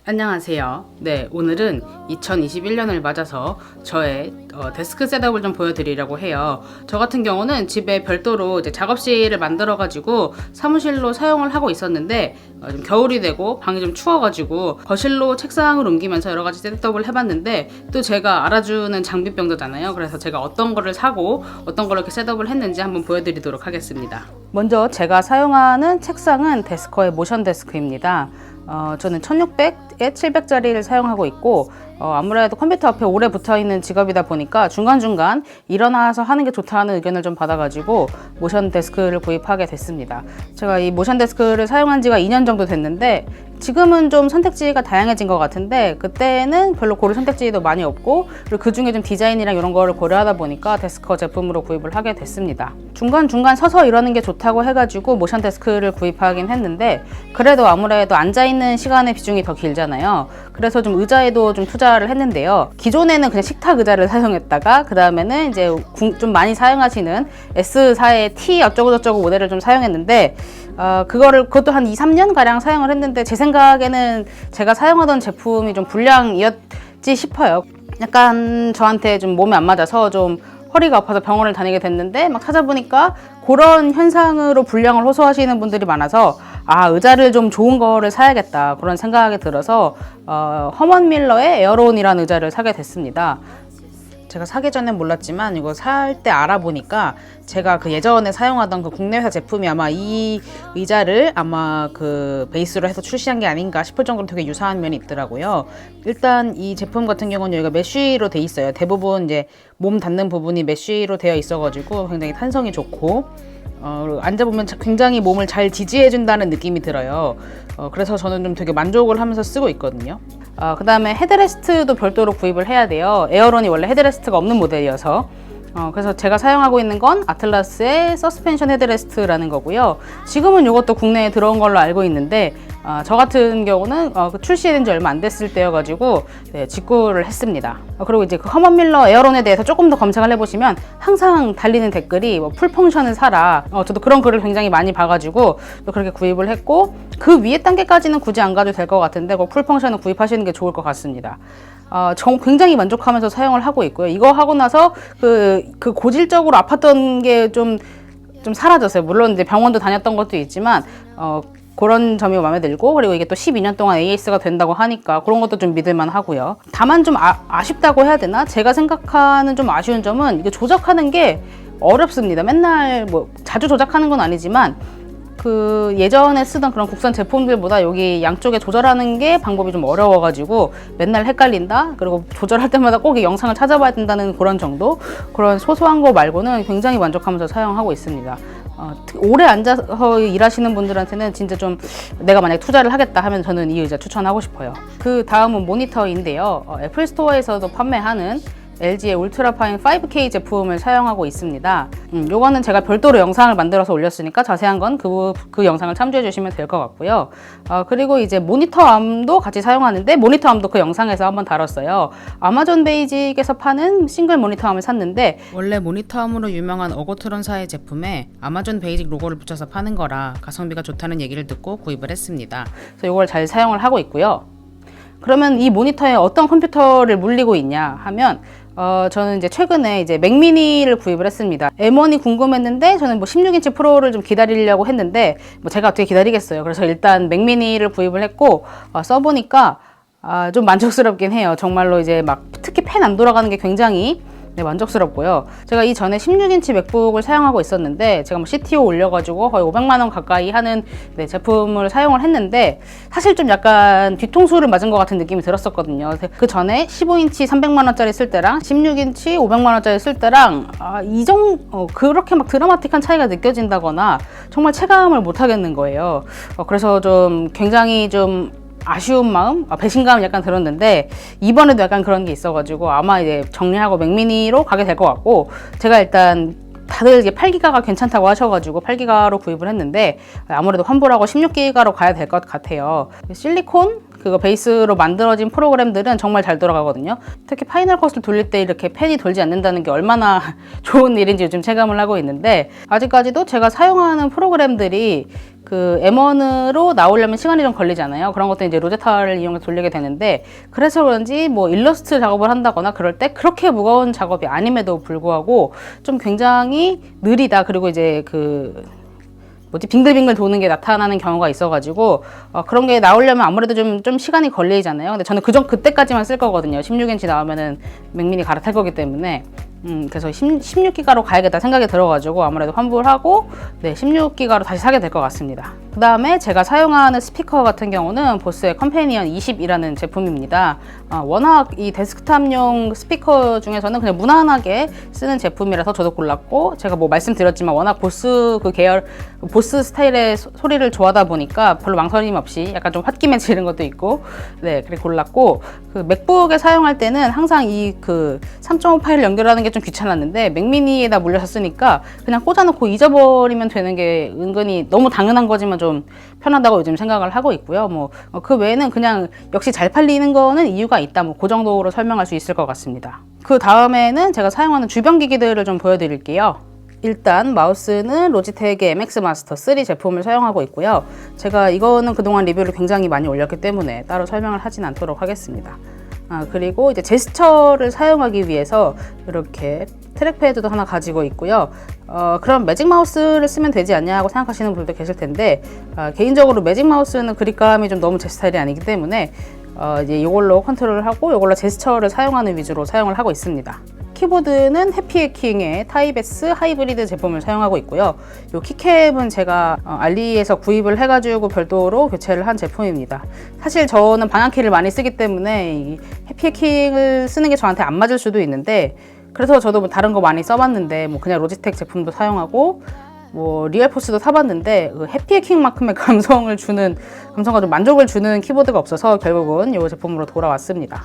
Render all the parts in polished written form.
안녕하세요. 네, 오늘은 2021년을 맞아서 저의 데스크 셋업을 좀 보여드리려고 해요. 저 같은 경우는 집에 별도로 이제 작업실을 만들어가지고 사무실로 사용을 하고 있었는데 좀 겨울이 되고 방이 좀 추워가지고 거실로 책상을 옮기면서 여러 가지 셋업을 해봤는데 또 제가 알아주는 장비병자잖아요. 그래서 제가 어떤 거를 사고 어떤 걸 이렇게 셋업을 했는지 한번 보여드리도록 하겠습니다. 먼저 제가 사용하는 책상은 데스커의 모션 데스크입니다. 저는 1600에 700짜리를 사용하고 있고 아무래도 컴퓨터 앞에 오래 붙어있는 직업이다 보니까 중간중간 일어나서 하는 게 좋다는 의견을 좀 받아가지고 모션 데스크를 구입하게 됐습니다. 제가 이 모션 데스크를 사용한 지가 2년 정도 됐는데 지금은 좀 선택지가 다양해진 것 같은데 그때는 별로 고를 선택지도 많이 없고 그리고 그중에 좀 디자인이랑 이런 거를 고려하다 보니까 데스커 제품으로 구입을 하게 됐습니다. 중간중간 서서 이러는 게 좋다고 해가지고 모션 데스크를 구입하긴 했는데 그래도 아무래도 앉아있는 시간의 비중이 더 길잖아요. 그래서 좀 의자에도 좀 투자를 했는데요. 기존에는 그냥 식탁 의자를 사용했다가 그 다음에는 이제 좀 많이 사용하시는 S사의 T 어쩌고저쩌고 모델을 좀 사용했는데 그것도 한 2-3년 가량 사용을 했는데 제 생각에는 제가 사용하던 제품이 좀 불량이었지 싶어요. 약간 저한테 좀 몸에 안 맞아서 좀 허리가 아파서 병원을 다니게 됐는데 막 찾아보니까 그런 현상으로 불량을 호소하시는 분들이 많아서 의자를 좀 좋은 거를 사야겠다 그런 생각이 들어서 허먼 밀러의 에어론이라는 의자를 사게 됐습니다. 제가 사기 전엔 몰랐지만 이거 살 때 알아보니까 제가 그 예전에 사용하던 그 국내회사 제품이 아마 이 의자를 아마 그 베이스로 해서 출시한 게 아닌가 싶을 정도로 되게 유사한 면이 있더라고요. 일단 이 제품 같은 경우는 여기가 메쉬로 돼 있어요. 대부분 이제 몸 닿는 부분이 메쉬로 되어 있어가지고 굉장히 탄성이 좋고 앉아보면 굉장히 몸을 잘 지지해준다는 느낌이 들어요. 그래서 저는 좀 되게 만족을 하면서 쓰고 있거든요. 그 다음에 헤드레스트도 별도로 구입을 해야 돼요. 에어론이 원래 헤드레스트가 없는 모델이어서 그래서 제가 사용하고 있는 건 아틀라스의 서스펜션 헤드레스트라는 거고요. 지금은 이것도 국내에 들어온 걸로 알고 있는데 저 같은 경우는 출시된 지 얼마 안 됐을 때여가지고 직구를 했습니다. 그리고 이제 그 허먼 밀러 에어론에 대해서 조금 더 검색을 해보시면 항상 달리는 댓글이 풀 펑션을 사라. 저도 그런 글을 굉장히 많이 봐가지고 또 그렇게 구입을 했고 그 위에 단계까지는 굳이 안 가도 될 것 같은데 풀 펑션은 구입하시는 게 좋을 것 같습니다. 굉장히 만족하면서 사용을 하고 있고요. 이거 하고 나서 그 고질적으로 아팠던 게 좀 사라졌어요. 물론 이제 병원도 다녔던 것도 있지만 그런 점이 마음에 들고 그리고 이게 또 12년 동안 AS가 된다고 하니까 그런 것도 좀 믿을만 하고요. 다만 좀 아쉽다고 해야 되나? 제가 생각하는 좀 아쉬운 점은 이게 조작하는 게 어렵습니다. 맨날 자주 조작하는 건 아니지만 그 예전에 쓰던 그런 국산 제품들보다 여기 양쪽에 조절하는 게 방법이 좀 어려워가지고 맨날 헷갈린다. 그리고 조절할 때마다 꼭 이 영상을 찾아봐야 된다는 그런 정도, 그런 소소한 거 말고는 굉장히 만족하면서 사용하고 있습니다. 오래 앉아서 일하시는 분들한테는 진짜 좀 내가 만약에 투자를 하겠다 하면 저는 이 의자 추천하고 싶어요. 그 다음은 모니터인데요. 애플 스토어에서도 판매하는 LG의 울트라파인 5K 제품을 사용하고 있습니다. 요거는 제가 별도로 영상을 만들어서 올렸으니까 자세한 건 그 영상을 참조해 주시면 될 것 같고요. 그리고 이제 모니터암도 같이 사용하는데 모니터암도 그 영상에서 한번 다뤘어요. 아마존 베이직에서 파는 싱글 모니터암을 샀는데 원래 모니터암으로 유명한 어고트론사의 제품에 아마존 베이직 로고를 붙여서 파는 거라 가성비가 좋다는 얘기를 듣고 구입을 했습니다. 그래서 이걸 잘 사용을 하고 있고요. 그러면 이 모니터에 어떤 컴퓨터를 물리고 있냐 하면 저는 이제 최근에 이제 맥미니를 구입을 했습니다. M1이 궁금했는데 저는 16인치 프로를 좀 기다리려고 했는데 제가 어떻게 기다리겠어요. 그래서 일단 맥미니를 구입을 했고 써보니까 좀 만족스럽긴 해요. 정말로 이제 막 특히 펜 안 돌아가는 게 굉장히 만족스럽고요. 제가 이전에 16인치 맥북을 사용하고 있었는데 제가 CTO 올려가지고 거의 500만 원 가까이 하는 제품을 사용을 했는데 사실 좀 약간 뒤통수를 맞은 것 같은 느낌이 들었었거든요. 그 전에 15인치 300만 원짜리 쓸 때랑 16인치 500만 원짜리 쓸 때랑 그렇게 막 드라마틱한 차이가 느껴진다거나 정말 체감을 못 하겠는 거예요. 그래서 좀 굉장히 좀 아쉬운 마음, 배신감이 약간 들었는데 이번에도 약간 그런 게 있어가지고 아마 이제 정리하고 맥미니로 가게 될 것 같고 제가 일단 다들 이제 8기가가 괜찮다고 하셔가지고 8기가로 구입을 했는데 아무래도 환불하고 16기가로 가야 될 것 같아요. 실리콘 그거 베이스로 만들어진 프로그램들은 정말 잘 돌아가거든요. 특히 파이널 컷을 돌릴 때 이렇게 펜이 돌지 않는다는 게 얼마나 좋은 일인지 요즘 체감을 하고 있는데 아직까지도 제가 사용하는 프로그램들이 그 M1으로 나오려면 시간이 좀 걸리잖아요. 그런 것도 이제 로제타를 이용해서 돌리게 되는데, 그래서 그런지 뭐 일러스트 작업을 한다거나 그럴 때 그렇게 무거운 작업이 아님에도 불구하고 좀 굉장히 느리다. 그리고 이제 빙글빙글 도는 게 나타나는 경우가 있어가지고, 그런 게 나오려면 아무래도 좀 시간이 걸리잖아요. 근데 저는 그때까지만 쓸 거거든요. 16인치 나오면은 맥미니 갈아탈 거기 때문에. 그래서 16기가로 가야겠다 생각이 들어가지고 아무래도 환불을 하고, 네, 16기가로 다시 사게 될 것 같습니다. 그 다음에 제가 사용하는 스피커 같은 경우는 보스의 컴패니언 20이라는 제품입니다. 워낙 이 데스크탑용 스피커 중에서는 그냥 무난하게 쓰는 제품이라서 저도 골랐고, 제가 뭐 말씀드렸지만 워낙 보스 보스 스타일의 소리를 좋아하다 보니까 별로 망설임 없이 약간 좀 홧김에 지른 것도 있고, 네, 그래 골랐고, 그 맥북에 사용할 때는 항상 이 3.5 파일을 연결하는 게 좀 귀찮았는데, 맥미니에다 물려서 쓰니까 그냥 꽂아놓고 잊어버리면 되는 게 은근히 너무 당연한 거지만 좀 편하다고 요즘 생각을 하고 있고요. 뭐 그 외에는 그냥 역시 잘 팔리는 거는 이유가 있다, 뭐 그 정도로 설명할 수 있을 것 같습니다. 그 다음에는 제가 사용하는 주변 기기들을 좀 보여드릴게요. 일단 마우스는 로지텍의 MX 마스터 3 제품을 사용하고 있고요. 제가 이거는 그동안 리뷰를 굉장히 많이 올렸기 때문에 따로 설명을 하진 않도록 하겠습니다. 그리고 이제 제스처를 사용하기 위해서 이렇게 트랙패드도 하나 가지고 있고요. 그럼 매직 마우스를 쓰면 되지 않냐고 생각하시는 분들도 계실 텐데, 개인적으로 매직 마우스는 그립감이 좀 너무 제 스타일이 아니기 때문에 이제 이걸로 컨트롤을 하고 이걸로 제스처를 사용하는 위주로 사용을 하고 있습니다. 키보드는 해피해킹의 타입 S 하이브리드 제품을 사용하고 있고요. 이 키캡은 제가 알리에서 구입을 해가지고 별도로 교체를 한 제품입니다. 사실 저는 방향키를 많이 쓰기 때문에 이 해피해킹을 쓰는 게 저한테 안 맞을 수도 있는데, 그래서 저도 뭐 다른 거 많이 써봤는데, 뭐 그냥 로지텍 제품도 사용하고 뭐 리얼포스도 사봤는데 그 해피해킹만큼의 감성과 좀 만족을 주는 키보드가 없어서 결국은 이 제품으로 돌아왔습니다.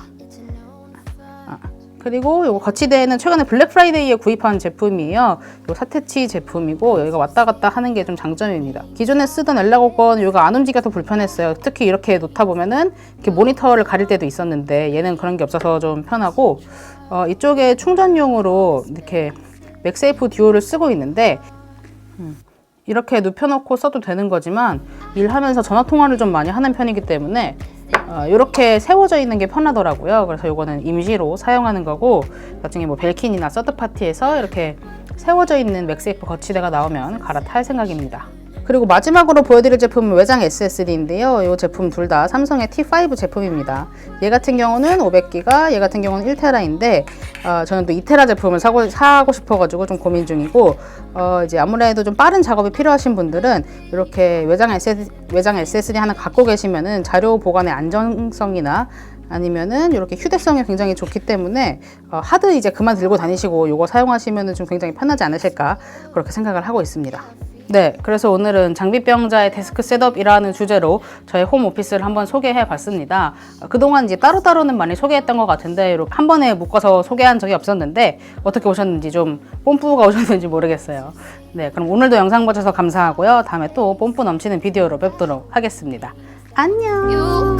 그리고 이거 거치대는 최근에 블랙 프라이데이에 구입한 제품이에요. 이 사태치 제품이고, 여기가 왔다 갔다 하는 게 좀 장점입니다. 기존에 쓰던 엘라고 건 이거 안 움직여서 불편했어요. 특히 이렇게 놓다 보면은 이렇게 모니터를 가릴 때도 있었는데, 얘는 그런 게 없어서 좀 편하고, 이쪽에 충전용으로 이렇게 맥세이프 듀오를 쓰고 있는데, 이렇게 눕혀놓고 써도 되는 거지만 일하면서 전화 통화를 좀 많이 하는 편이기 때문에 이렇게 세워져 있는 게 편하더라고요. 그래서 이거는 임시로 사용하는 거고, 나중에 뭐 벨킨이나 서드파티에서 이렇게 세워져 있는 맥세이프 거치대가 나오면 갈아탈 생각입니다. 그리고 마지막으로 보여드릴 제품은 외장 SSD인데요. 이 제품 둘 다 삼성의 T5 제품입니다. 얘 같은 경우는 500기가, 얘 같은 경우는 1테라인데 저는 또 2테라 제품을 사고 싶어가지고 좀 고민 중이고, 이제 아무래도 좀 빠른 작업이 필요하신 분들은 이렇게 외장 SSD 하나 갖고 계시면은 자료 보관의 안정성이나 아니면은 이렇게 휴대성이 굉장히 좋기 때문에 하드 이제 그만 들고 다니시고 요거 사용하시면은 좀 굉장히 편하지 않으실까, 그렇게 생각을 하고 있습니다. 네, 그래서 오늘은 장비병자의 데스크 셋업이라는 주제로 저의 홈 오피스를 한번 소개해 봤습니다. 그동안 이제 따로따로는 많이 소개했던 것 같은데 이렇게 한 번에 묶어서 소개한 적이 없었는데 어떻게 오셨는지, 좀 뽐뿌가 오셨는지 모르겠어요. 네, 그럼 오늘도 영상 봐주셔서 감사하고요. 다음에 또 뽐뿌 넘치는 비디오로 뵙도록 하겠습니다. 안녕.